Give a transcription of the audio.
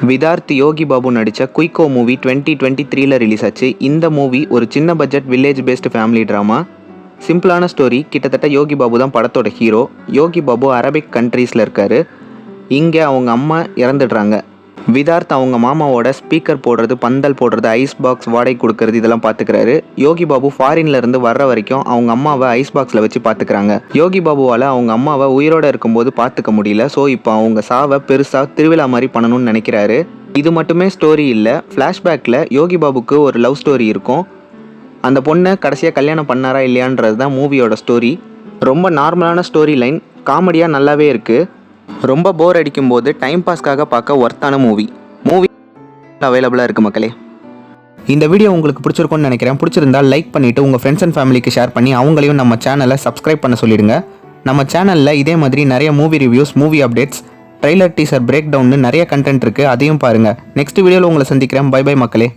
விதார்த் யோகி பாபு நடித்த குயிக்கோ movie 2023ல் release ஆச்சு. இந்த மூவி ஒரு சின்ன budget village based family drama. சிம்பிளான ஸ்டோரி. கிட்டத்தட்ட யோகி பாபு தான் படத்தோட ஹீரோ. யோகி பாபு அரபிக் கண்ட்ரீஸில் இருக்கார். இங்கே அவங்க அம்மா இறந்துடுறாங்க. விதார்த் அவங்க மாமாவோட ஸ்பீக்கர் போடுறது, பந்தல் போடுறது, ஐஸ் பாக்ஸ் வாடகை கொடுக்கறது இதெல்லாம் பார்த்துக்கிறாரு. யோகி பாபு ஃபாரின்ல இருந்து வர்ற வரைக்கும் அவங்க அம்மாவை ஐஸ் பாக்ஸில் வச்சு பார்த்துக்கிறாங்க. யோகி பாபுவால் அவங்க அம்மாவை உயிரோடு இருக்கும்போது பார்த்துக்க முடியல. ஸோ இப்போ அவங்க சாவை பெருசாக திருவிழா மாதிரி பண்ணணும்னு நினைக்கிறாரு. இது மட்டுமே ஸ்டோரி இல்லை. ஃப்ளாஷ்பேக்கில் யோகி பாபுக்கு ஒரு லவ் ஸ்டோரி இருக்கும். அந்த பொண்ணை கடைசியாக கல்யாணம் பண்ணாரா இல்லையான்றது தான் மூவியோட ஸ்டோரி. ரொம்ப நார்மலான ஸ்டோரி லைன், காமெடியாக நல்லாவே இருக்குது. ரொம்ப போர் அடிக்கும் போது டைம் பாஸ்க்காக பார்க்க ஒர்த்தான மூவி அவைலபிளாக இருக்குது மக்களே. இந்த வீடியோ உங்களுக்கு பிடிச்சிருக்கும்னு நினைக்கிறேன். பிடிச்சிருந்தால் லைக் பண்ணிவிட்டு உங்கள் ஃப்ரெண்ட்ஸ் அண்ட் ஃபேமிலிக்கு ஷேர் பண்ணி அவங்களையும் நம்ம சேனலை சப்ஸ்கிரைப் பண்ண சொல்லிடுங்க. நம்ம சேனலில் இதே மாதிரி நிறைய movie reviews, movie updates, trailer, teaser, break டவுன்னு நிறைய கண்டென்ட் இருக்குது. அதையும் பாருங்கள். நெக்ஸ்ட் வீடியோவில் உங்களை சந்திக்கிறேன். பை பை மக்களே.